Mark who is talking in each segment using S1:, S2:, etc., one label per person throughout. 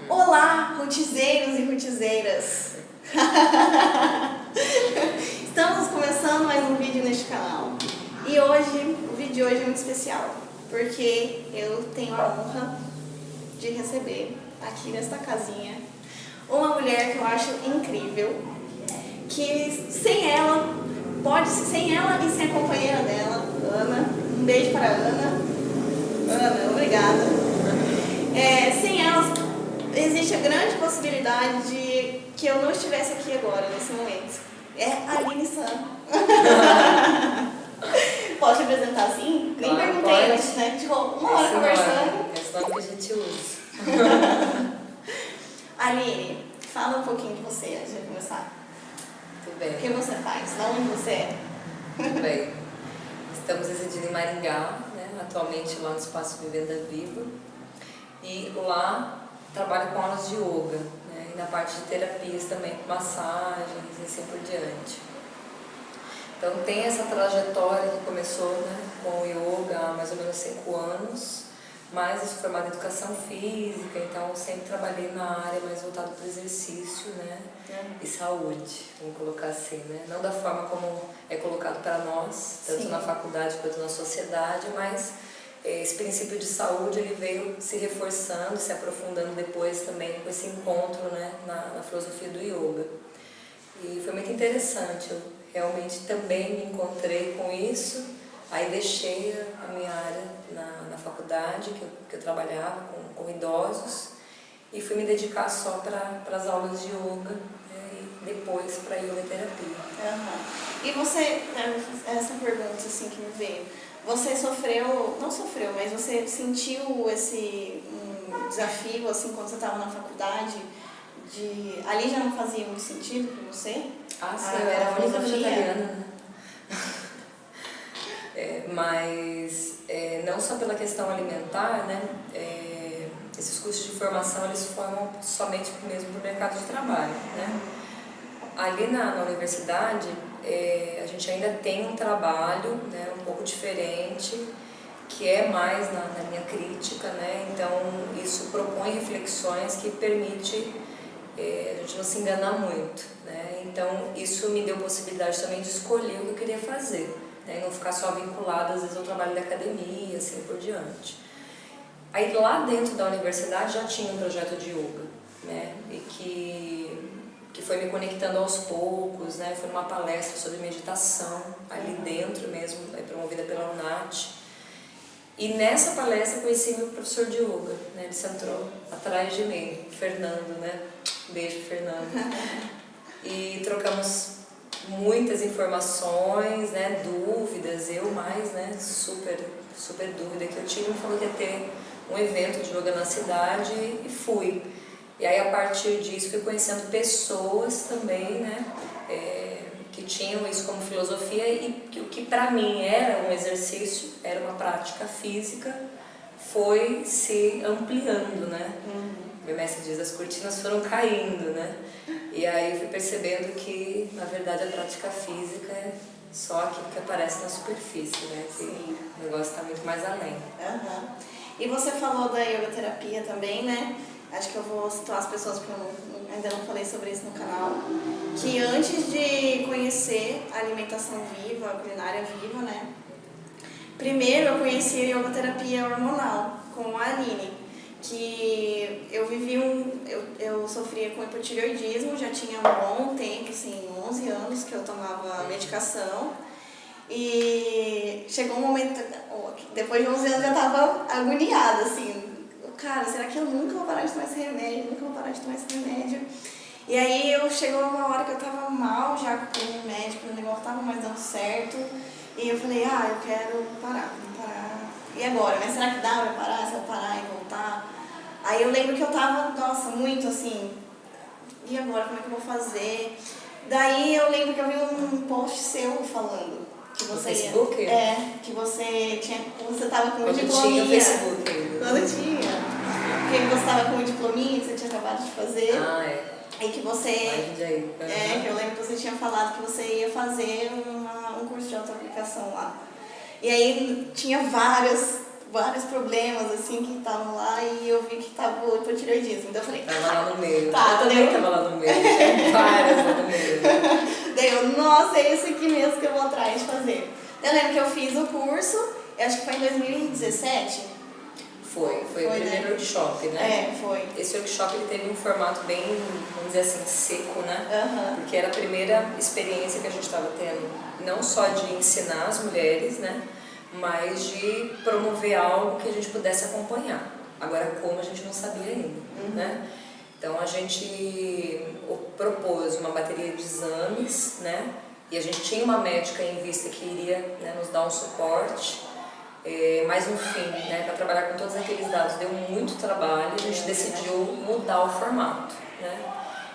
S1: Olá, rutizeiros e rutizeiras! Estamos começando mais um vídeo neste canal. E hoje, o vídeo de hoje é muito especial, porque eu tenho a honra de receber aqui nesta casinha uma mulher que eu acho incrível, que sem ela e sem a companheira dela, Ana, um beijo para a Ana. Ana, obrigada. Sem elas, existe a grande possibilidade de que eu não estivesse aqui agora, nesse momento. É a Aline San. Posso te apresentar assim? Nem perguntei antes, né? Tipo, uma hora conversando.
S2: Esse nome que a gente usa.
S1: Aline, fala um pouquinho de você antes de começar.
S2: Tudo bem.
S1: O que você faz? De onde você é?
S2: Tudo bem. Estamos residindo em Maringá, né? Atualmente lá no Espaço Vivenda Viva. E lá trabalho com aulas de yoga, né? E na parte de terapias também, com massagens e assim por diante. Então tem essa trajetória que começou, né, com o yoga há mais ou menos 5 anos, mas eu sou formada em educação física, então sempre trabalhei na área mais voltada para o exercício, né, e saúde, vamos colocar assim, né? Não da forma como é colocado para nós, tanto na faculdade quanto na sociedade, mas esse princípio de saúde ele veio se reforçando, se aprofundando depois também com esse encontro, né, na filosofia do yoga. E foi muito interessante, eu realmente também me encontrei com isso, aí deixei a minha área na faculdade, que eu trabalhava com idosos, e fui me dedicar só para as aulas de yoga, né, e depois para a yoga terapia.
S1: E você, essa pergunta assim que me veio, você sofreu, não sofreu, mas você sentiu esse desafio assim quando você estava na faculdade? Ali já não fazia muito sentido para você?
S2: Ah, sim, eu era a única vegetariana, né? Mas não só pela questão alimentar, né? Esses cursos de formação eles formam somente mesmo para o mercado de trabalho, né? Ali na universidade a gente ainda tem um trabalho, né, um pouco diferente, que é mais na linha crítica, né? Então isso propõe reflexões que permite a gente não se enganar muito, né? Então isso me deu possibilidade também de escolher o que eu queria fazer, né? E não ficar só vinculada às vezes ao trabalho da academia, assim por diante. Aí lá dentro da universidade já tinha um projeto de yoga, né? E que foi me conectando aos poucos, né? Foi uma palestra sobre meditação ali dentro mesmo, promovida pela UNAT. E nessa palestra eu conheci meu professor de yoga, né? Ele sentou atrás de mim, Fernando, né? Beijo, Fernando. E trocamos muitas informações, né? Dúvidas, eu mais, né? Super dúvida que eu tinha. Ele falou que ia ter um evento de yoga na cidade e fui. E aí a partir disso fui conhecendo pessoas também, né? Que tinham isso como filosofia e que o que para mim era um exercício, era uma prática física, foi se ampliando, né? Meu mestre diz, as cortinas foram caindo, né? E aí eu fui percebendo que, na verdade, a prática física é só aquilo que aparece na superfície, né? Que o negócio está muito mais além.
S1: E você falou da yoga terapia também, né? Acho que eu vou situar as pessoas, porque eu ainda não falei sobre isso no canal, que antes de conhecer a alimentação viva, a culinária viva, né? Primeiro eu conheci a yoga terapia hormonal com a Aline, que eu vivi eu sofria com hipotireoidismo, já tinha um bom tempo, assim, 11 anos que eu tomava medicação. E chegou um momento, depois de 11 anos eu já estava agoniada, assim, cara, será que eu nunca vou parar de tomar esse remédio? E aí chegou uma hora que eu estava mal já com o médico, o negócio estava mais dando certo. E eu falei, eu quero parar. E agora, né? Será que dá pra parar? Se eu parar e voltar? Aí eu lembro que eu tava, nossa, muito assim, e agora, como é que eu vou fazer? Daí eu lembro que eu vi um post seu falando que você
S2: no Facebook?
S1: Que você tava com um diplominha.
S2: Quando tinha o Facebook.
S1: Quando tinha. Porque você tava com um diplominha que você tinha acabado de fazer. E que você... que eu lembro que você tinha falado que você ia fazer um curso de autoaplicação lá. E aí tinha vários problemas, assim, que estavam lá e eu vi que tava o hipotireoidismo. Então eu falei,
S2: tava lá no meio.
S1: Tá,
S2: eu também tava lá no meio. Tinha várias lá no meio.
S1: Daí eu, nossa, é esse aqui mesmo que eu vou atrás de fazer. Eu lembro que eu fiz o curso, eu acho que foi em 2017.
S2: Foi o primeiro workshop, né?
S1: É, foi.
S2: Esse workshop ele teve um formato bem, vamos dizer assim, seco, né? Porque era a primeira experiência que a gente estava tendo, não só de ensinar as mulheres, né? Mas de promover algo que a gente pudesse acompanhar. Agora, como a gente não sabia ainda, né? Então, a gente propôs uma bateria de exames, né? E a gente tinha uma médica em vista que iria, né, nos dar um suporte. Mas no fim, né, para trabalhar com todos aqueles dados deu muito trabalho, a gente decidiu mudar o formato, né?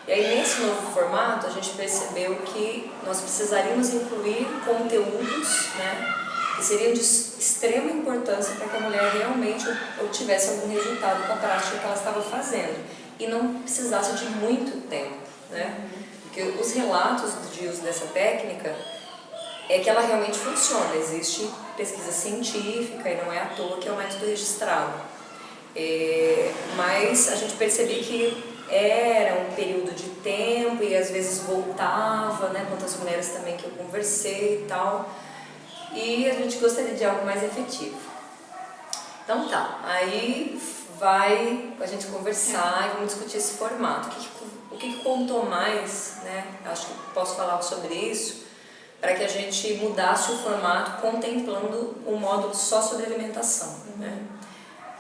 S2: E aí nesse novo formato a gente percebeu que nós precisaríamos incluir conteúdos, né, que seriam de extrema importância para que a mulher realmente obtivesse algum resultado com a prática que ela estava fazendo e não precisasse de muito tempo, né? Porque os relatos de uso dessa técnica é que ela realmente funciona, existe pesquisa científica e não é à toa que é um método registrado. Mas a gente percebeu que era um período de tempo e às vezes voltava, né, quantas mulheres também que eu conversei e tal, e a gente gostaria de algo mais efetivo. Então tá, aí vai a gente conversar e vamos discutir esse formato. O que contou mais, né, acho que posso falar sobre isso, para que a gente mudasse o formato contemplando um módulo só sobre alimentação, né?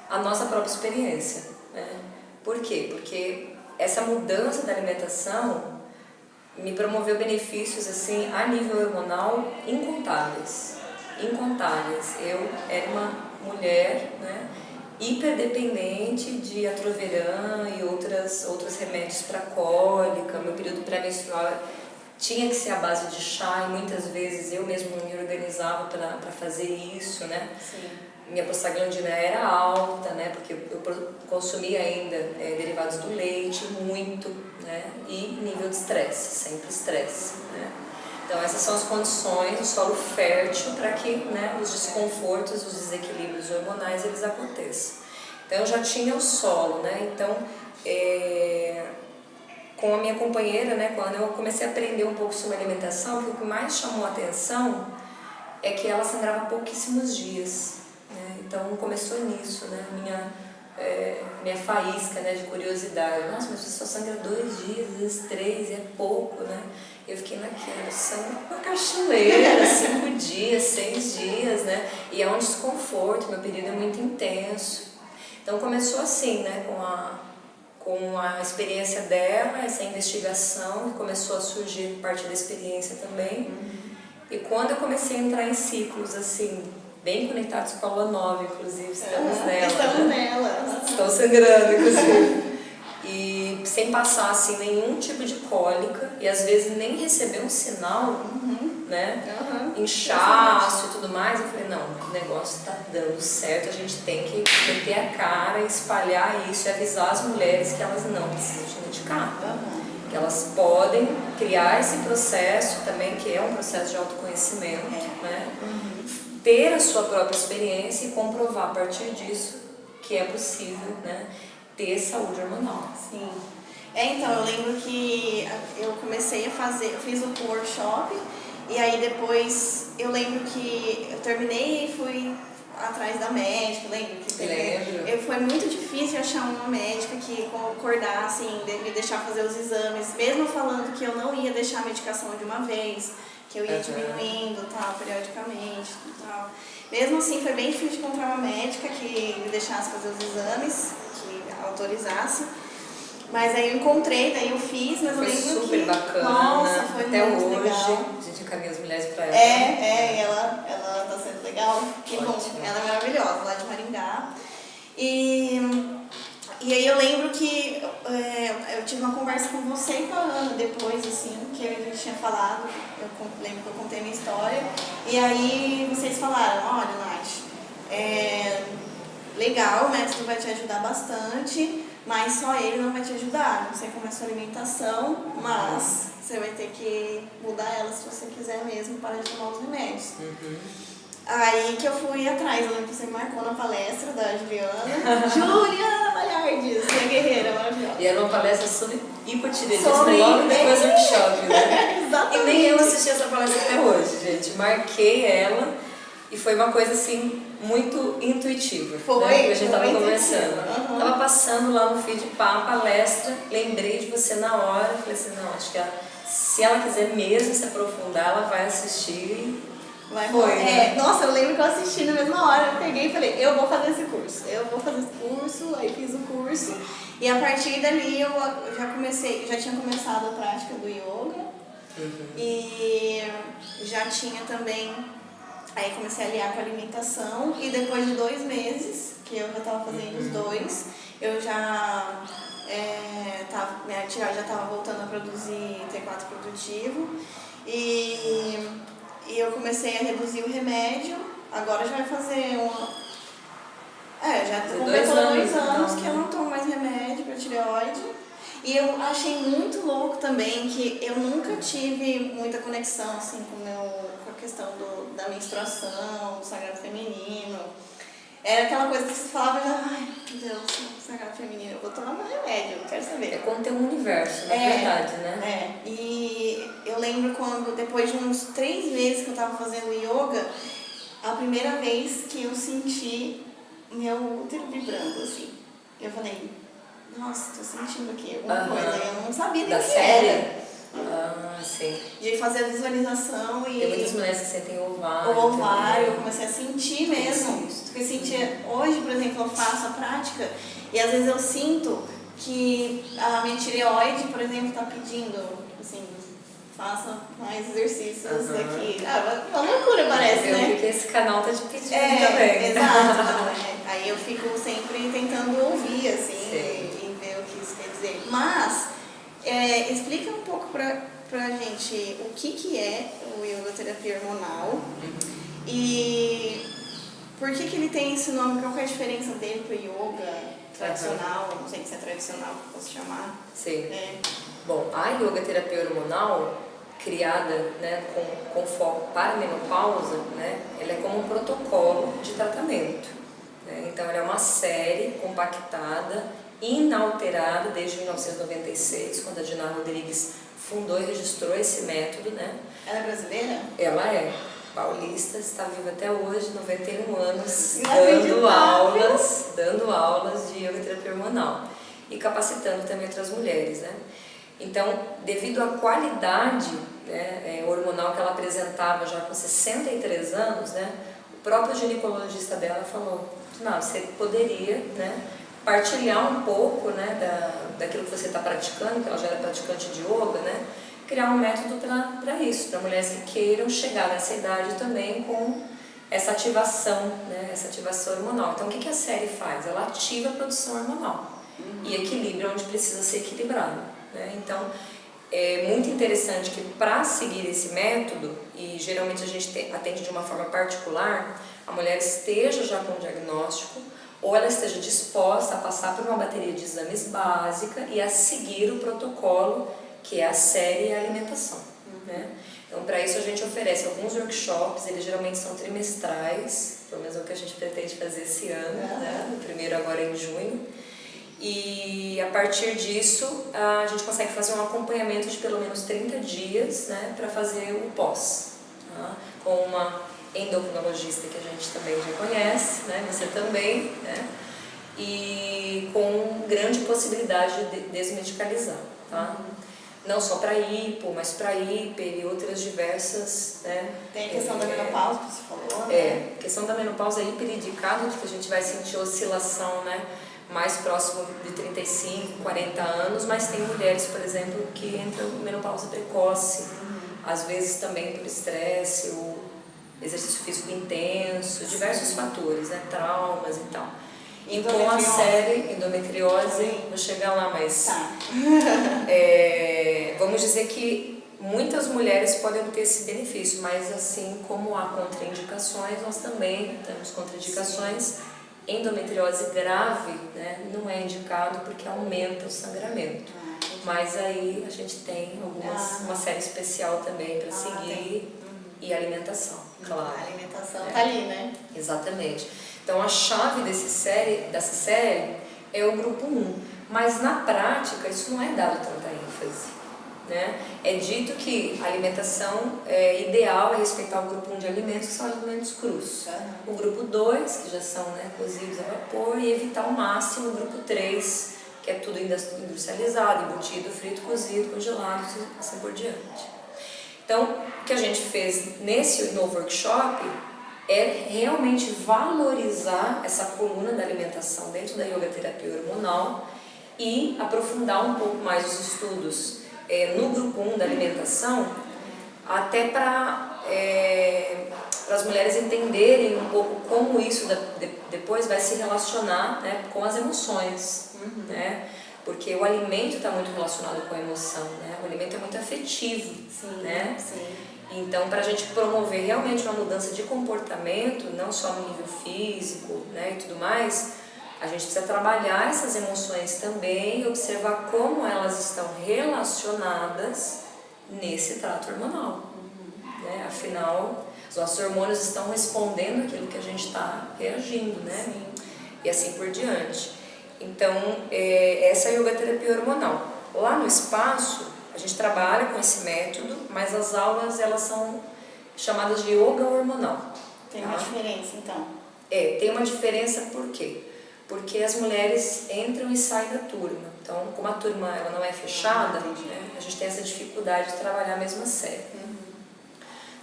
S2: A nossa própria experiência, né? Por quê? Porque essa mudança da alimentação me promoveu benefícios assim a nível hormonal incontáveis. Eu era uma mulher, né, hiperdependente de Atroveran e outros remédios para cólica. Meu período pré-menstrual tinha que ser a base de chá e muitas vezes eu mesma me organizava para fazer isso, né?
S1: Sim.
S2: Minha prostaglandina era alta, né? Porque eu consumia ainda derivados do leite, muito, né? E nível de estresse, sempre estresse, né? Então essas são as condições do solo fértil para que, né, os desconfortos, os desequilíbrios hormonais eles aconteçam. Então eu já tinha o solo, né? Então com a minha companheira, né, quando eu comecei a aprender um pouco sobre alimentação, o que mais chamou a atenção é que ela sangrava pouquíssimos dias, né? Então começou nisso, né, minha faísca, né, de curiosidade. Nossa, mas você só sangra 2 dias, às vezes 3, é pouco, né? Eu fiquei naquela, sangra uma cachoeira, 5 dias, 6 dias, né? E é um desconforto, meu período é muito intenso. Então começou assim, né, com a experiência dela, essa investigação que começou a surgir a partir da experiência também. E quando eu comecei a entrar em ciclos assim, bem conectados com a lua nova, inclusive, estamos nela.
S1: Estamos nela.
S2: Estou sangrando, inclusive. E sem passar assim nenhum tipo de cólica e às vezes nem receber um sinal, né? Inchaço e tudo mais. Eu falei, não, o negócio está dando certo, a gente tem que meter a cara, espalhar isso e avisar as mulheres que elas não precisam se medicar. Que elas podem criar esse processo também, que é um processo de autoconhecimento, né? Ter a sua própria experiência e comprovar a partir disso que é possível, né, ter saúde hormonal.
S1: Sim. Então, eu lembro que eu comecei a fazer, eu fiz o workshop e aí depois eu lembro que eu terminei e fui atrás da médica, lembro que foi muito difícil achar uma médica que concordasse em me deixar fazer os exames, mesmo falando que eu não ia deixar a medicação de uma vez, que eu ia diminuindo, tal, periodicamente, tal. Mesmo assim, foi bem difícil de encontrar uma médica que me deixasse fazer os exames, que autorizasse. Mas aí eu encontrei, daí eu fiz, mas eu lembro que...
S2: Foi super bacana,
S1: nossa, foi
S2: até
S1: muito
S2: hoje,
S1: legal.
S2: a gente encaminha as mulheres para ela.
S1: E ela tá sendo legal, que bom,
S2: Ótimo.
S1: ela é maravilhosa, lá de Maringá. E aí eu lembro que eu tive uma conversa com você e com a Ana depois, assim, que a gente tinha falado, eu lembro que eu contei a minha história, e aí vocês falaram, olha, Nath, legal, o método vai te ajudar bastante, mas só ele não vai te ajudar. Não sei como é a sua alimentação, mas você vai ter que mudar ela se você quiser mesmo, parar de tomar os remédios. Aí que eu fui atrás, eu lembro que você marcou na palestra da Juliana Malhardes, minha guerreira maravilhosa.
S2: E era uma palestra sobre hipotireoidismo logo depois do workshop, né?
S1: Exatamente.
S2: E nem eu assisti essa palestra até hoje, gente. Marquei ela e foi uma coisa assim muito intuitiva.
S1: Foi,
S2: né? Que a gente tava
S1: foi
S2: conversando.
S1: Uhum.
S2: Tava passando lá no feed, pá, palestra, lembrei de você na hora, falei assim, não, acho que se ela quiser mesmo se aprofundar, ela vai assistir.
S1: Foi, né? Nossa, eu lembro que eu assisti na mesma hora, eu peguei e falei, eu vou fazer esse curso, aí fiz o curso, e a partir dali eu já tinha começado a prática do yoga, e já tinha também, aí comecei a aliar com a alimentação, e depois de 2 meses, que eu já estava fazendo os dois, eu já minha tireoide já estava voltando a produzir T4 produtivo, e eu comecei a reduzir o remédio, agora já vai fazer já completou 2 anos que eu não tomo mais remédio para tireoide. E eu achei muito louco também que eu nunca tive muita conexão assim, com a questão da menstruação, do sagrado feminino. Era aquela coisa que você falava, ai meu Deus, sagrado feminino, eu vou tomar meu remédio, não quero saber.
S2: É como ter um universo, na verdade, né?
S1: E eu lembro quando, depois de uns 3 meses que eu tava fazendo yoga, a primeira vez que eu senti meu útero vibrando, assim. Eu falei, nossa, tô sentindo aqui alguma coisa. Eu não sabia nem o que era.
S2: Sim.
S1: De fazer a visualização e...
S2: Tem muitas mulheres que sentem ovário.
S1: O ovário, eu comecei a sentir mesmo. Porque hoje, por exemplo, eu faço a prática e às vezes eu sinto que a minha tireoide, por exemplo, tá pedindo, assim, faça mais exercícios aqui. Uma loucura parece, né?
S2: Porque esse canal tá te pedindo também.
S1: Exato. Aí eu fico sempre tentando ouvir, assim, e ver o que isso quer dizer. Mas, explica um pouco pra gente o que é o yoga terapia hormonal e por que ele tem esse nome, qual é a diferença dele pro yoga tradicional, não sei se é tradicional que eu posso chamar.
S2: Sim. Bom, a yoga terapia hormonal, criada, né, com foco para a menopausa, né, ela é como um protocolo de tratamento. Né? Então, ela é uma série compactada, inalterada desde 1996, quando a Diná Rodrigues fundou e registrou esse método. Né?
S1: Ela é brasileira?
S2: Ela é paulista, está viva até hoje, 91 anos, dando aulas de yoga terapia hormonal e capacitando também outras mulheres. Né? Então, devido à qualidade hormonal que ela apresentava já com 63 anos, né, o próprio ginecologista dela falou, não, você poderia, né, partilhar um pouco, né, daquilo que você está praticando, que ela já era praticante de yoga, né, criar um método para isso, para mulheres que queiram chegar nessa idade também com essa ativação, né, essa ativação hormonal. Então, o que a série faz? Ela ativa a produção hormonal e equilibra onde precisa ser equilibrado. Né? Então, é muito interessante que para seguir esse método, e geralmente a gente atende de uma forma particular, a mulher esteja já com o diagnóstico, ou ela esteja disposta a passar por uma bateria de exames básica e a seguir o protocolo, que é a série e a alimentação. Né? Então, para isso a gente oferece alguns workshops, eles geralmente são trimestrais, pelo menos é o que a gente pretende fazer esse ano, né? O primeiro agora em junho. E a partir disso, a gente consegue fazer um acompanhamento de pelo menos 30 dias, né, para fazer o pós, tá? Com uma endocrinologista que a gente também já conhece, né, você também, né, e com grande possibilidade de desmedicalizar, tá? Não só para hipo, mas para hiper e outras diversas, né?
S1: Tem a questão da menopausa que você falou, né?
S2: A questão da menopausa é hiperindicada, que a gente vai sentir oscilação, né, mais próximo de 35, 40 anos, mas tem mulheres, por exemplo, que entram em menopausa precoce, às vezes também por estresse ou exercício físico intenso, diversos fatores, né, traumas e tal. E com a série endometriose, vou chegar lá, mas vamos dizer que muitas mulheres podem ter esse benefício, mas assim como há contraindicações, nós também temos contraindicações. Endometriose grave, né, não é indicado porque aumenta o sangramento. Mas aí a gente tem uma série especial também para seguir e alimentação. Claro.
S1: A alimentação tá ali, né?
S2: Exatamente. Então a chave dessa série é o grupo 1, mas na prática isso não é dado tanta ênfase, né? É dito que a alimentação ideal é respeitar o grupo 1 de alimentos, que são alimentos crus. O grupo 2, que já são, né, cozidos a vapor, e evitar ao máximo o grupo 3, que é tudo industrializado, embutido, frito, cozido, congelado, assim por diante. Então, o que a gente fez nesse novo workshop é realmente valorizar essa coluna da alimentação dentro da yoga terapia hormonal e aprofundar um pouco mais os estudos no grupo 1 da alimentação, até para as mulheres entenderem um pouco como isso depois vai se relacionar, né, com as emoções, né? Porque o alimento está muito relacionado com a emoção, né? O alimento é muito afetivo,
S1: Sim,
S2: né?
S1: sim.
S2: Então, para a gente promover realmente uma mudança de comportamento, não só no nível físico, né, e tudo mais, a gente precisa trabalhar essas emoções também e observar como elas estão relacionadas nesse trato hormonal. Né? Afinal, os nossos hormônios estão respondendo àquilo que a gente está reagindo, né?
S1: Sim.
S2: E assim por diante. Então, essa é a yoga terapia hormonal. Lá no espaço, a gente trabalha com esse método, mas as aulas elas são chamadas de yoga hormonal.
S1: Tem uma diferença, então?
S2: Tem uma diferença por quê? Porque as mulheres entram e saem da turma. Então, como a turma ela não é fechada, né, a gente tem essa dificuldade de trabalhar mesmo a sério.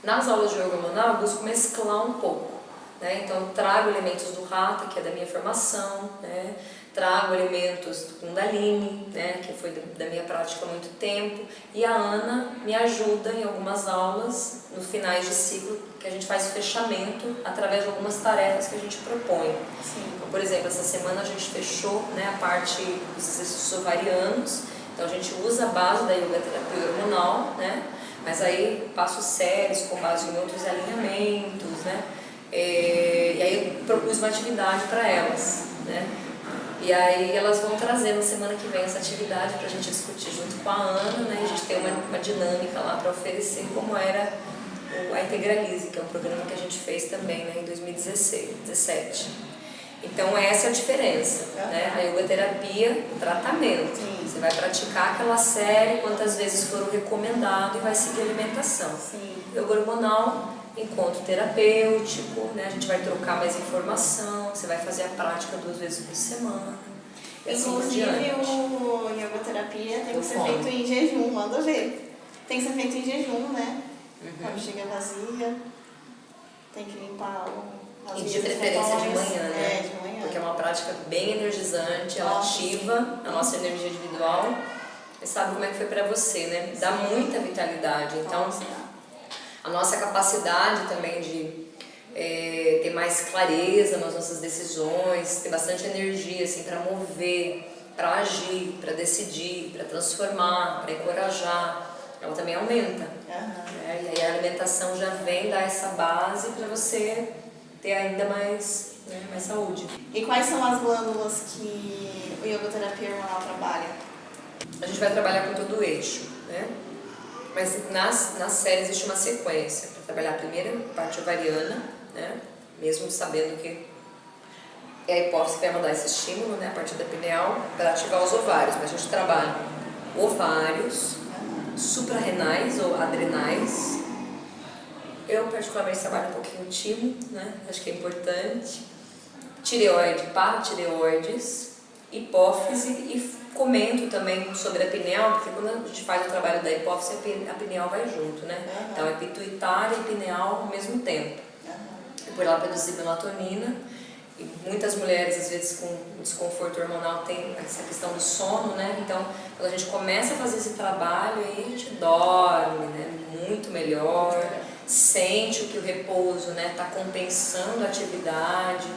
S2: Nas aulas de yoga hormonal, eu busco mesclar um pouco. Né? Então, eu trago elementos do Hatha, que é da minha formação, né? Trago elementos do Kundalini, né? Que foi da minha prática há muito tempo, e a Ana me ajuda em algumas aulas, no finais de ciclo, que a gente faz o fechamento através de algumas tarefas que a gente propõe.
S1: Sim.
S2: Então, por exemplo, essa semana a gente fechou, né, a parte dos exercícios ovarianos, então a gente usa a base da yoga terapia hormonal, né? Mas aí passos sérios com base em outros alinhamentos, né? E aí eu propus uma atividade para elas, né? E aí elas vão trazer na semana que vem essa atividade para a gente discutir junto com a Ana, né? E a gente tem uma dinâmica lá para oferecer como era a Integralize, que é um programa que a gente fez também, né, em 2017. Então essa é a diferença, né? A yoga terapia, tratamento. Você vai praticar aquela série quantas vezes for o recomendado e vai seguir a alimentação. Yoga hormonal, encontro terapêutico, né? A gente vai trocar mais informação, você vai fazer a prática 2 vezes por semana.
S1: Inclusive o yoga terapia tem que ser feito em jejum, manda ver. Tem que ser feito em jejum, né? Com a bexiga vazia, tem que limpar as
S2: de preferência de manhã, né?
S1: De manhã.
S2: Porque é uma prática bem energizante, ela ativa a nossa energia individual. E sabe como é que foi pra você, né? Dá muita vitalidade. Então, a nossa capacidade também de ter mais clareza nas nossas decisões, ter bastante energia assim, para mover, para agir, para decidir, para transformar, para encorajar, ela também aumenta. Né? E aí a alimentação já vem dar essa base para você ter ainda mais, né, mais saúde.
S1: E quais são as glândulas que o yoga terapia hormonal trabalha?
S2: A gente vai trabalhar com todo o eixo, né? Mas nas séries existe uma sequência para trabalhar a primeira parte ovariana, né? Mesmo sabendo que é a hipófise que vai mandar esse estímulo, né? A partir da pineal para ativar os ovários. Mas a gente trabalha ovários, suprarrenais ou adrenais. Eu particularmente trabalho um pouquinho o timo, né? Acho que é importante. Tireoide, paratireoides, hipófise e comento também sobre a pineal, porque quando a gente faz o trabalho da hipófise, a pineal vai junto, né? Então é pituitária e pineal ao mesmo tempo. E por ela produzir melatonina, e muitas mulheres, às vezes, com desconforto hormonal, tem essa questão do sono, né? Então, quando a gente começa a fazer esse trabalho, aí a gente dorme, né? Muito melhor, sente que o repouso, né, está compensando a atividade.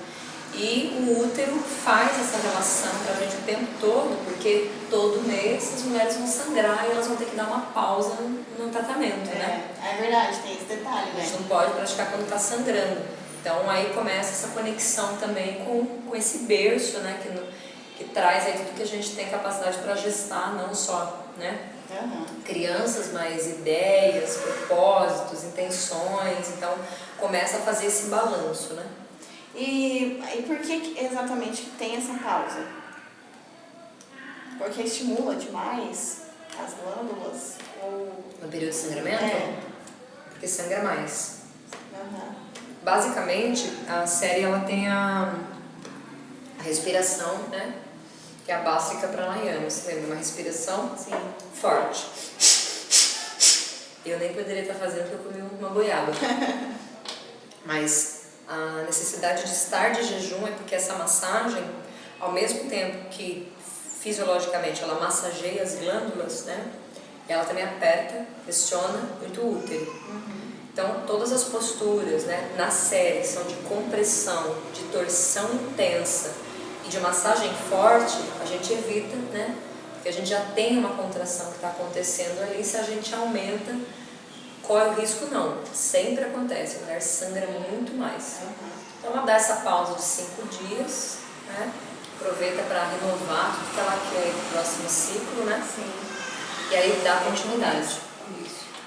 S2: E o útero faz essa relação para a gente o tempo todo, porque todo mês as mulheres vão sangrar e elas vão ter que dar uma pausa no tratamento, né?
S1: É verdade, tem esse detalhe, né?
S2: A gente não pode praticar quando está sangrando. Então aí começa essa conexão também com esse berço, né? Que traz aí tudo que a gente tem capacidade para gestar, não só, né? Crianças, mais ideias, propósitos, intenções, então começa a fazer esse balanço, né?
S1: E por que exatamente que tem essa pausa? Porque estimula demais as glândulas? Ou...
S2: No período de sangramento? Porque sangra mais. Basicamente, a série ela tem a respiração, né? Que é a básica pranayama. Você lembra? Uma respiração forte. Eu nem poderia estar fazendo porque eu comi uma goiaba. Mas a necessidade de estar de jejum é porque essa massagem, ao mesmo tempo que fisiologicamente ela massageia as glândulas, né? Ela também aperta, pressiona muito o útero. Então, todas as posturas, né, na série são de compressão, de torção intensa e de massagem forte, a gente evita, né? Porque a gente já tem uma contração que está acontecendo ali, se a gente aumenta, corre o risco não. Sempre acontece, a mulher sangra muito mais. Então, ela dá essa pausa de 5 dias, né? Aproveita para renovar tudo que ela quer no próximo ciclo, né? E aí dá continuidade.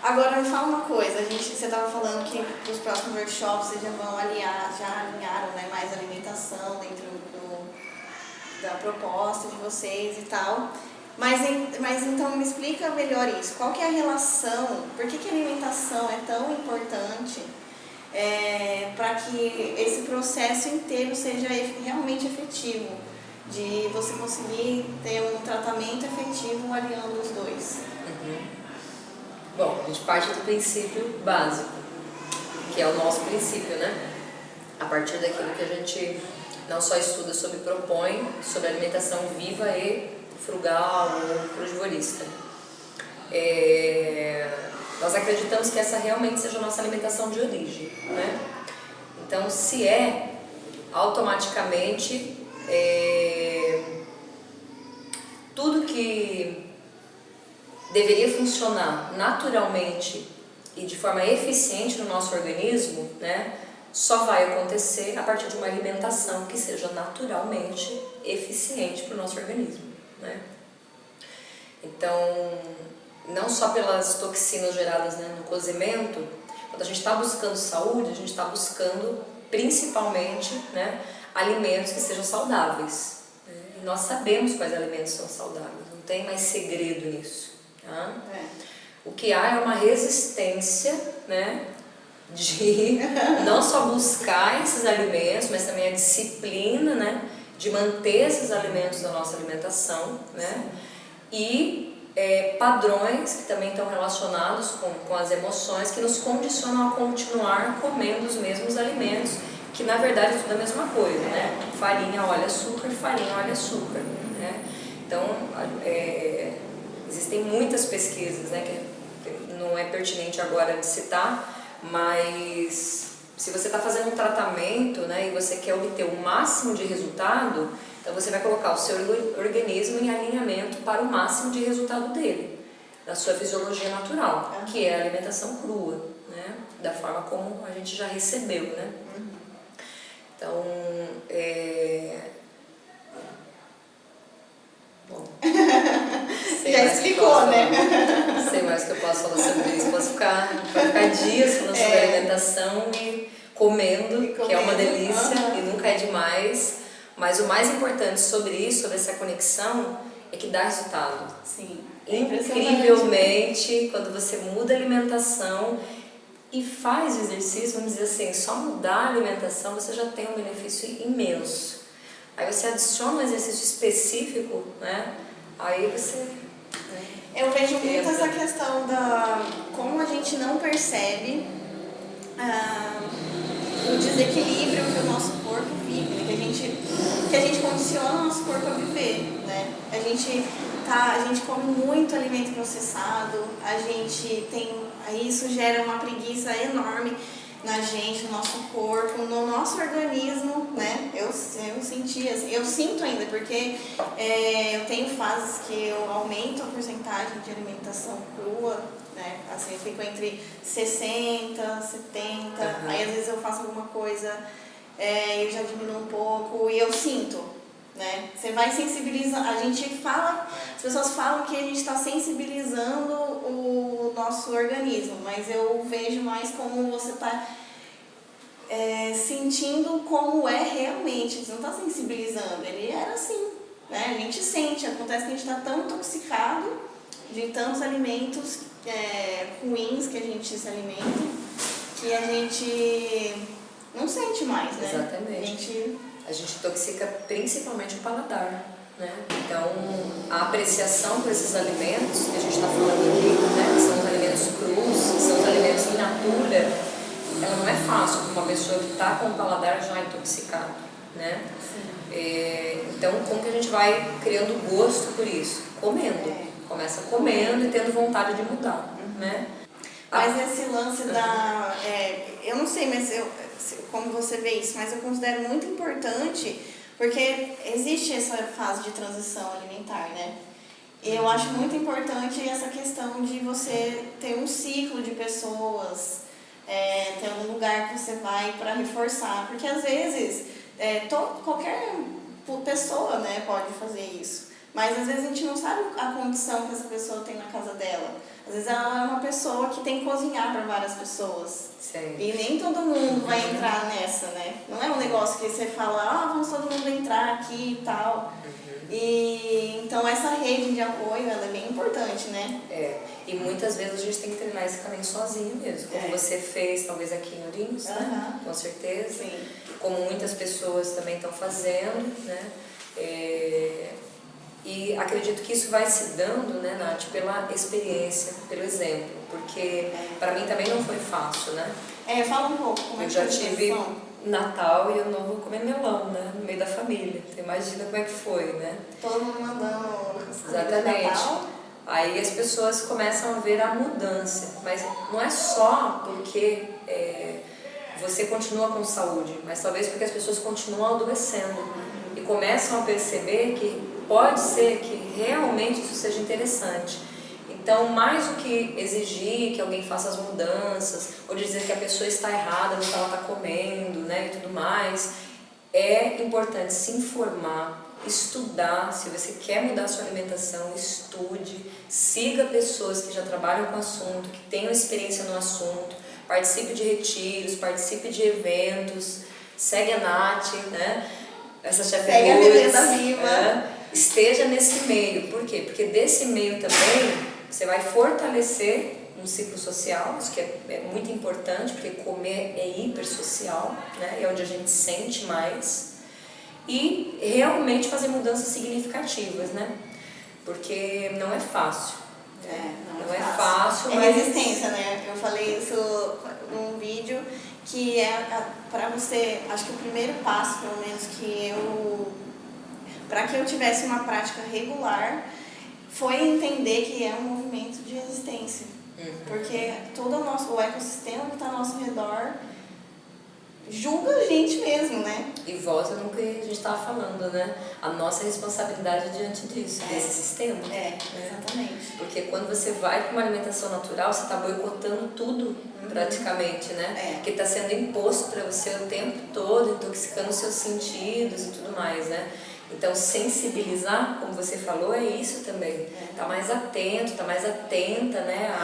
S1: Agora me fala uma coisa, você estava falando que para os próximos workshops vocês já vão alinharam, né, mais alimentação dentro da proposta de vocês e tal. Mas então me explica melhor isso. Qual que é a relação, por que a alimentação é tão importante para que esse processo inteiro seja realmente efetivo? De você conseguir ter um tratamento efetivo aliando os dois.
S2: Bom, a gente parte do princípio básico, que é o nosso princípio, né? A partir daquilo que a gente não só estuda sobre propõe, sobre alimentação viva e frugal ou crudivorista. Nós acreditamos que essa realmente seja a nossa alimentação de origem, né? Então, se automaticamente tudo que deveria funcionar naturalmente e de forma eficiente no nosso organismo, né, só vai acontecer a partir de uma alimentação que seja naturalmente eficiente para o nosso organismo, né? Então, não só pelas toxinas geradas, né, no cozimento, quando a gente está buscando saúde, a gente está buscando principalmente, né, alimentos que sejam saudáveis. E nós sabemos quais alimentos são saudáveis, não tem mais segredo nisso. Tá? O que há é uma resistência, né, de não só buscar esses alimentos, mas também a disciplina, né, de manter esses alimentos na nossa alimentação, né, e padrões que também estão relacionados com as emoções que nos condicionam a continuar comendo os mesmos alimentos, que na verdade é tudo a mesma coisa, né? Farinha, óleo, açúcar, farinha, óleo, açúcar, né? Então, existem muitas pesquisas, né, que não é pertinente agora de citar, mas se você está fazendo um tratamento, né, e você quer obter o máximo de resultado, então você vai colocar o seu organismo em alinhamento para o máximo de resultado dele, da sua fisiologia natural, que é a alimentação crua, né, da forma como a gente já recebeu, né? Então, bom,
S1: já explicou, né?
S2: Não sei mais o que eu posso falar sobre isso. Posso ficar dias falando sobre alimentação e comendo, que é uma delícia e nunca é demais. Mas o mais importante sobre isso, sobre essa conexão, é que dá resultado.
S1: Sim.
S2: Incrivelmente, quando você muda a alimentação e faz o exercício, vamos dizer assim, só mudar a alimentação, você já tem um benefício imenso. Aí você adiciona um exercício específico, né? Aí você...
S1: Eu vejo muito essa questão da como a gente não percebe o desequilíbrio que o nosso corpo vive, né? que a gente condiciona o nosso corpo a viver, né? A gente come muito alimento processado, isso gera uma preguiça enorme na gente, no nosso corpo, no nosso organismo, né? Eu senti assim, eu sinto ainda, porque eu tenho fases que eu aumento a porcentagem de alimentação crua, né? Assim, eu fico entre 60, 70, aí às vezes eu faço alguma coisa, eu já diminuo um pouco e eu sinto, né? Você vai sensibilizando, a gente fala, as pessoas falam que a gente está sensibilizando o nosso organismo, mas eu vejo mais como você está sentindo como é realmente, você não está sensibilizando, ele era assim, né? A gente sente, acontece que a gente está tão intoxicado de tantos alimentos ruins que a gente se alimenta, que a gente não sente mais, né?
S2: Exatamente. A gente intoxica principalmente o paladar, né? Então, a apreciação por esses alimentos que a gente está falando aqui, né? Que são os alimentos crus, que são os alimentos in natura, ela não é fácil para uma pessoa que está com o paladar já intoxicado, né? Então, como que a gente vai criando gosto por isso? Comendo. Começa comendo e tendo vontade de mudar, né?
S1: Mas esse lance da... eu não sei, mas como você vê isso, mas eu considero muito importante, porque existe essa fase de transição alimentar, né? Eu acho muito importante essa questão de você ter um ciclo de pessoas, ter um lugar que você vai para reforçar, porque às vezes qualquer pessoa, né, pode fazer isso, mas às vezes a gente não sabe a condição que essa pessoa tem na casa dela. Às vezes ela é uma pessoa que tem que cozinhar para várias pessoas.
S2: Sim.
S1: E nem todo mundo vai entrar nessa, né? Não é um negócio que você fala, vamos todo mundo entrar aqui e tal. E então essa rede de apoio, ela é bem importante, né?
S2: E muitas vezes a gente tem que treinar esse caminho sozinho mesmo, como você fez talvez aqui em Ourinhos, né? Com certeza.
S1: Sim.
S2: Como muitas pessoas também estão fazendo, né? E acredito que isso vai se dando, né, Nath, pela experiência, pelo exemplo, porque para mim também não foi fácil, né?
S1: Fala um pouco, como é que
S2: eu já tive Natal e eu não vou comer melão, né, no meio da família. Você imagina como é que foi, né?
S1: Todo mundo mandando
S2: exatamente.
S1: Natal.
S2: Aí as pessoas começam a ver a mudança, mas não é só porque você continua com saúde, mas talvez porque as pessoas continuam adoecendo e começam a perceber que pode ser que realmente isso seja interessante. Então, mais do que exigir que alguém faça as mudanças, ou dizer que a pessoa está errada no que ela está comendo, né, e tudo mais, é importante se informar, estudar. Se você quer mudar a sua alimentação, estude, siga pessoas que já trabalham com o assunto, que tenham experiência no assunto, participe de retiros, participe de eventos, segue a Nath, né? Essa chefe esteja nesse meio. Por quê? Porque desse meio também você vai fortalecer um ciclo social, isso que é muito importante, porque comer é hipersocial, né? É onde a gente sente mais, e realmente fazer mudanças significativas, né? Porque não é fácil. Não é fácil, mas...
S1: resistência, né? Eu falei isso num vídeo, que para você, acho que o primeiro passo, pelo menos, para que eu tivesse uma prática regular, foi entender que é um movimento de resistência. Porque todo o ecossistema que está ao nosso redor julga a gente mesmo, né?
S2: E volta no que a gente estava falando, né? A nossa responsabilidade diante disso, desse sistema.
S1: Exatamente.
S2: Porque quando você vai para uma alimentação natural, você está boicotando tudo, praticamente, né? Que está sendo imposto para você o tempo todo, intoxicando os seus sentidos e tudo mais, né? Então, sensibilizar, como você falou, é isso também. Tá mais atento, tá mais atenta, né,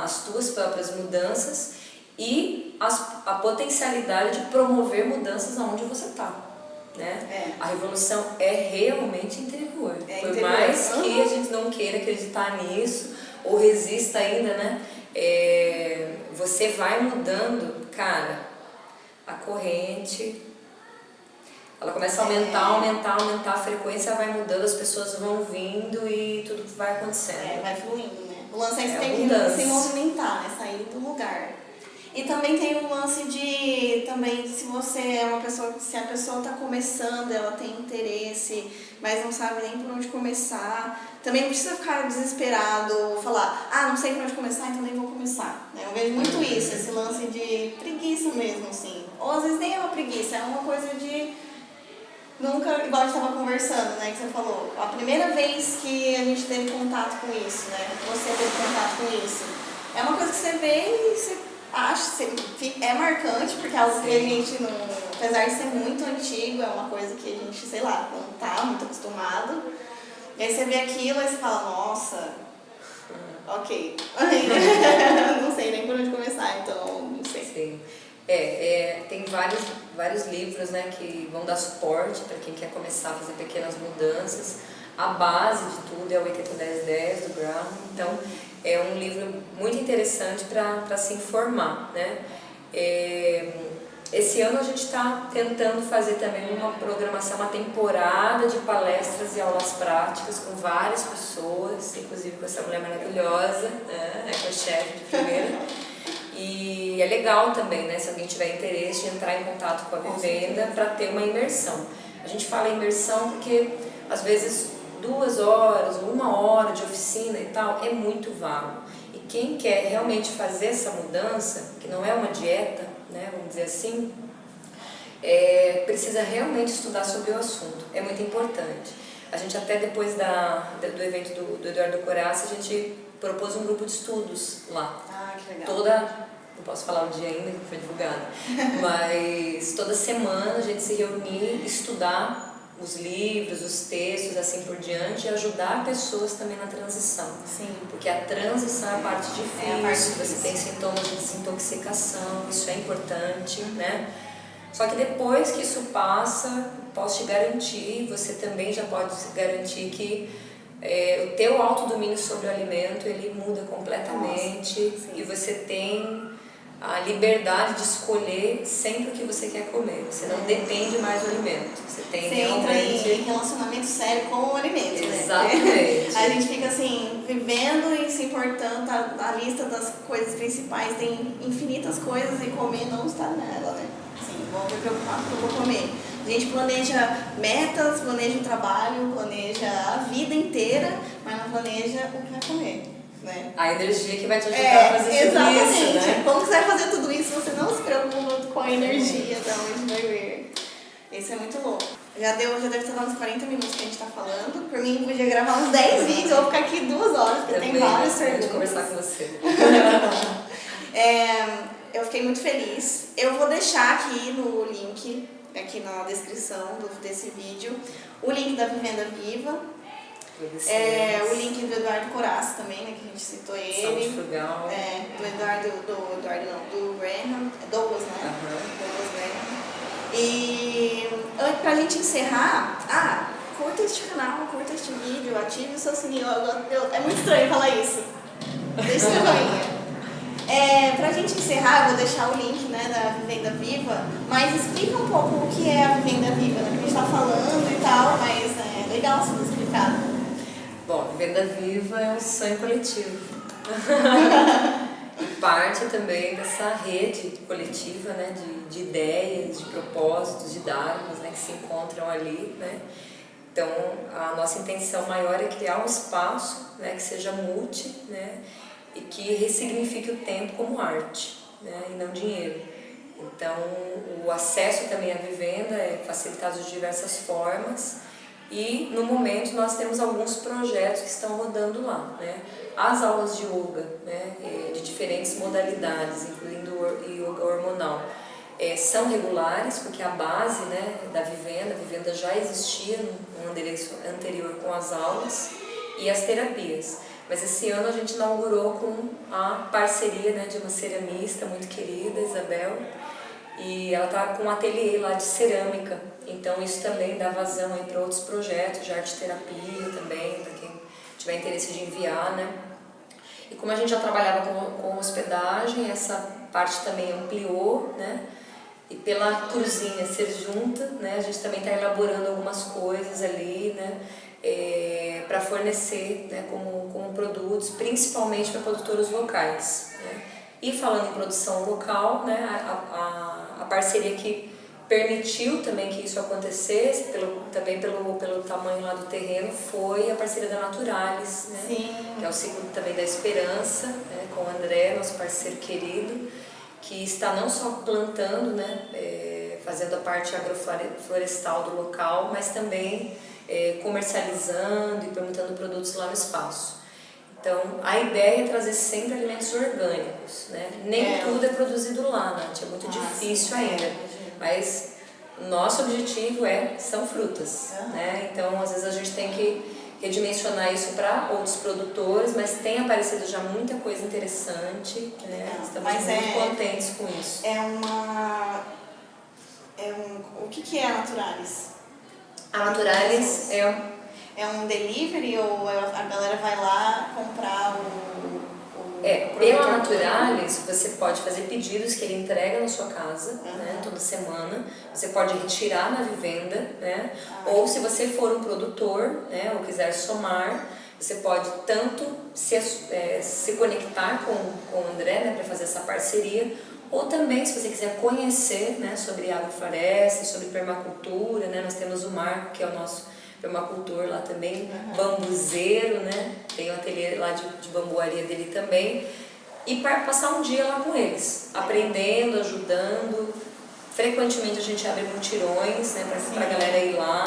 S2: às tuas próprias mudanças e a potencialidade de promover mudanças aonde você está, né? A revolução é realmente interior. Por mais que a gente não queira acreditar nisso ou resista ainda, né? Você vai mudando, cara, a corrente... Ela começa a aumentar, a frequência vai mudando, as pessoas vão vindo e tudo vai acontecendo.
S1: Vai fluindo, né? O lance é que você tem que se movimentar, né? Sair do lugar. E também tem o lance de, também, se você é uma pessoa, se a pessoa está começando, ela tem interesse, mas não sabe nem por onde começar, também não precisa ficar desesperado, falar, não sei por onde começar, então nem vou começar. Né? Eu vejo muito isso, esse lance de preguiça mesmo, assim. Ou às vezes nem é uma preguiça, é uma coisa de... Nunca, igual a gente estava conversando, né, que você falou, a primeira vez que a gente teve contato com isso, né, você teve contato com isso, é uma coisa que você vê e você é marcante, porque é algo que a gente não, apesar de ser muito antigo, é uma coisa que a gente, sei lá, não tá muito acostumado. E aí você vê aquilo e você fala, nossa, ok. Não sei nem por onde começar, então não sei.
S2: Sim. Tem vários livros, né, que vão dar suporte para quem quer começar a fazer pequenas mudanças. A base de tudo é o 80-10-10 do Brown. Então, é um livro muito interessante para se informar, né? Esse ano a gente está tentando fazer também uma programação, uma temporada de palestras e aulas práticas com várias pessoas, inclusive com essa mulher maravilhosa, né, eco-chefe de primeira. E é legal também, né, se alguém tiver interesse de entrar em contato com a Vivenda para ter uma imersão. A gente fala imersão porque às vezes 2 horas ou 1 hora de oficina e tal é muito vago. E quem quer realmente fazer essa mudança, que não é uma dieta, né, vamos dizer assim, precisa realmente estudar sobre o assunto. É muito importante. A gente até depois do evento do Eduardo Coraça, a gente propôs um grupo de estudos lá.
S1: Ah, que legal.
S2: Não posso falar o dia ainda, que foi divulgado, mas toda semana a gente se reunir, estudar os livros, os textos, assim por diante, e ajudar pessoas também na transição.
S1: Sim.
S2: Porque a transição é a parte difícil,
S1: a parte difícil.
S2: Você tem sintomas de desintoxicação, isso é importante, né? Só que depois que isso passa, posso te garantir, você também já pode se garantir que o teu autodomínio sobre o alimento, ele muda completamente. Nossa, e você tem a liberdade de escolher sempre o que você quer comer. Você não depende mais do alimento. Você
S1: entra em relacionamento sério com o alimento,
S2: exatamente.
S1: Né? A gente fica assim, vivendo e se importando, a lista das coisas principais, tem infinitas coisas e comer não está nela, né? Assim, vou me preocupar com o que eu vou comer. A gente planeja metas, planeja o trabalho, planeja a vida inteira, mas não planeja o que vai comer. Né?
S2: A energia que vai te ajudar a fazer tudo isso, né?
S1: Como você vai fazer tudo isso se você não se preocupa com a energia de onde vai vir? Isso é muito louco. Já deve estar dando uns 40 minutos que a gente está falando. Por mim, podia gravar uns 10 vídeos, eu vou ficar aqui 2 horas, porque
S2: também
S1: tem várias perguntas.
S2: Conversar com você.
S1: Eu fiquei muito feliz. Eu vou deixar aqui no link, aqui na descrição desse vídeo, o link da Vivenda Viva. O link do Eduardo Coraça também, né, que a gente citou ele.
S2: Saúde frugal.
S1: Do Graham, Douglas, né? Douglas Graham. E pra gente encerrar, curta este canal, curta este vídeo, ative o seu sininho. É muito estranho falar isso. Deixa o seu joinha. Pra gente encerrar, eu vou deixar o link, né, da Vivenda Viva, mas explica um pouco o que é a Vivenda Viva, né? Que a gente tá falando e tal, mas é legal se você explicar.
S2: Bom, Vivenda Viva é um sonho coletivo. E parte também dessa rede coletiva, né, de ideias, de propósitos, de dharmas, né, que se encontram ali, né. Então, a nossa intenção maior é criar um espaço, né, que seja multi, né, e que ressignifique o tempo como arte, né, e não dinheiro. Então, o acesso também à vivenda é facilitado de diversas formas. E no momento nós temos alguns projetos que estão rodando lá, né? As aulas de yoga, né? De diferentes modalidades, incluindo o yoga hormonal, são regulares, porque a base, né, a vivenda já existia no endereço anterior com as aulas e as terapias. Mas esse ano a gente inaugurou com a parceria, né, de uma ceramista muito querida, Isabel, e ela está com um ateliê lá de cerâmica, então isso também dá vazão para outros projetos de arte-terapia também, para quem tiver interesse de enviar, né? E como a gente já trabalhava com hospedagem, essa parte também ampliou, né? E pela cruzinha ser junta, né, a gente também está elaborando algumas coisas ali, né, para fornecer, né, como produtos, principalmente para produtores locais, né? E falando em produção local, né, a parceria que permitiu também que isso acontecesse, também pelo tamanho lá do terreno, foi a parceria da Naturalis, né?
S1: Sim.
S2: Que é o ciclo também da esperança, né, com o André, nosso parceiro querido, que está não só plantando, né, fazendo a parte agroflorestal do local, mas também comercializando e permitindo produtos lá no espaço. Então, a ideia é trazer sempre alimentos orgânicos, né? Nem tudo é produzido lá, Nath, é muito difícil ainda, mas nosso objetivo são frutas, né? Então, às vezes a gente tem que redimensionar isso para outros produtores, mas tem aparecido já muita coisa interessante, né? Estamos muito contentes com isso.
S1: O que é a Naturalis?
S2: A Naturalis
S1: é um delivery ou a galera vai lá comprar
S2: pela Naturalis você pode fazer pedidos que ele entrega na sua casa, né, toda semana. Você pode retirar na vivenda, né? Ou se você for um produtor, né, ou quiser somar, você pode tanto se conectar com o André, né, para fazer essa parceria, ou também se você quiser conhecer, né, sobre agrofloresta, sobre permacultura, né, nós temos o Marco, que é o nosso permacultor lá também, bambuzeiro, né? Tem o ateliê lá de bambuaria dele também. E para passar um dia lá com eles, aprendendo, ajudando. Frequentemente a gente abre mutirões, né? Para a galera ir lá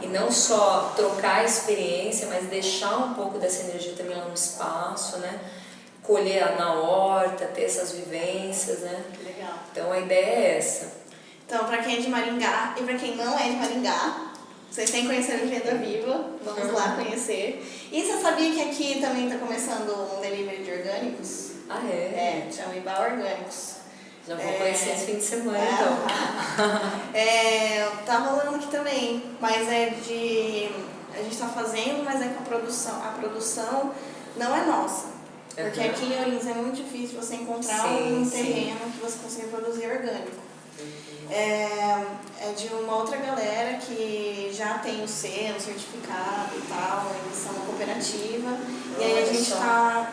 S2: e não só trocar a experiência, mas deixar um pouco dessa energia também lá no espaço, né? Colher na horta, ter essas vivências, né?
S1: Legal.
S2: Então a ideia é essa.
S1: Então, para quem é de Maringá e para quem não é de Maringá, vocês têm que conhecer a Vivenda Viva, vamos lá conhecer. E você sabia que aqui também está começando um delivery de orgânicos?
S2: Ah, é?
S1: Chama Ibá Orgânicos.
S2: Já vou conhecer esse fim de semana, então.
S1: Tá rolando aqui também, mas a gente está fazendo, mas é com a produção não é nossa. Porque aqui em Ourinhos é muito difícil você encontrar um terreno que você consiga produzir orgânico. É de uma outra galera que já tem o selo, certificado e tal, eles são uma cooperativa, e aí a gente está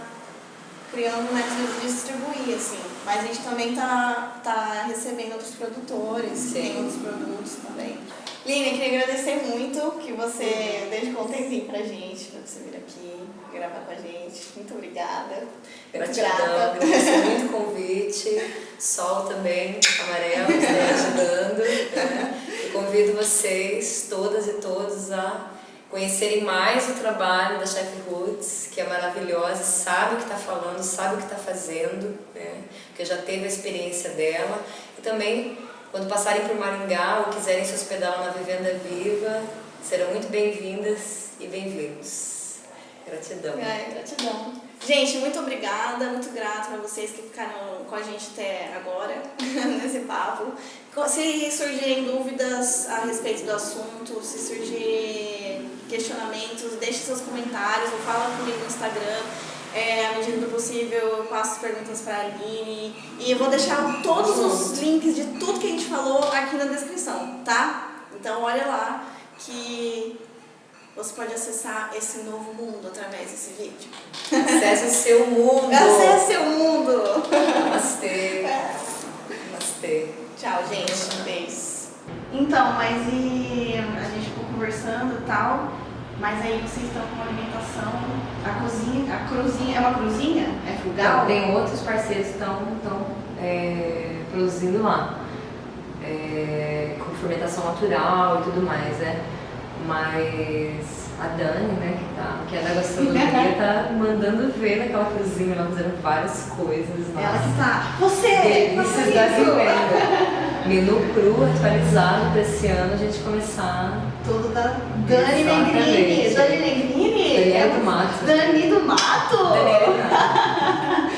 S1: criando um método de distribuir, assim, mas a gente também tá recebendo outros produtores, que tem outros produtos também. Lina, queria agradecer muito que você dedicou um tempinho pra gente, pra você vir aqui gravar com a gente. Muito obrigada.
S2: Gratidão, agradeço muito o convite. Sol também, amarelo, ajudando. Né? Eu convido vocês, todas e todos, a conhecerem mais o trabalho da Chef Roots, que é maravilhosa, sabe o que está falando, sabe o que está fazendo, né? Porque já teve a experiência dela. E também, quando passarem por Maringá ou quiserem se hospedar lá na Vivenda Viva, serão muito bem-vindas e bem-vindos. Gratidão.
S1: Gratidão. Gente, muito obrigada, muito grata para vocês que ficaram com a gente até agora, nesse papo. Se surgirem dúvidas a respeito do assunto, se surgirem questionamentos, deixe seus comentários ou fala comigo no Instagram. À medida do possível, eu passo as perguntas para a Aline. E eu vou deixar todos os links de tudo que a gente falou aqui na descrição, tá? Então, olha lá que você pode acessar esse novo mundo através desse vídeo.
S2: Acesse o seu mundo.
S1: Acesse seu mundo.
S2: Namastê. Namastê.
S1: Tchau, gente. Beijos. Então, mas a gente ficou conversando e tal, mas aí vocês estão com uma alimentação, a cruzinha, é uma cruzinha? É frugal?
S2: Não, tem outros parceiros que estão produzindo lá, com fermentação natural e tudo mais, né? Mas a Dani, né, que é da gastronomia, tá mandando ver naquela cozinha, ela fazendo várias coisas. Nossa.
S1: Ela que tá. Você!
S2: Delícias da vivenda. Menu cru atualizado para esse ano a gente começar.
S1: Tudo da Dani Negrini. Dani Negrini?
S2: Dani do Mato.
S1: Dani do Mato?
S2: Dani do Mato.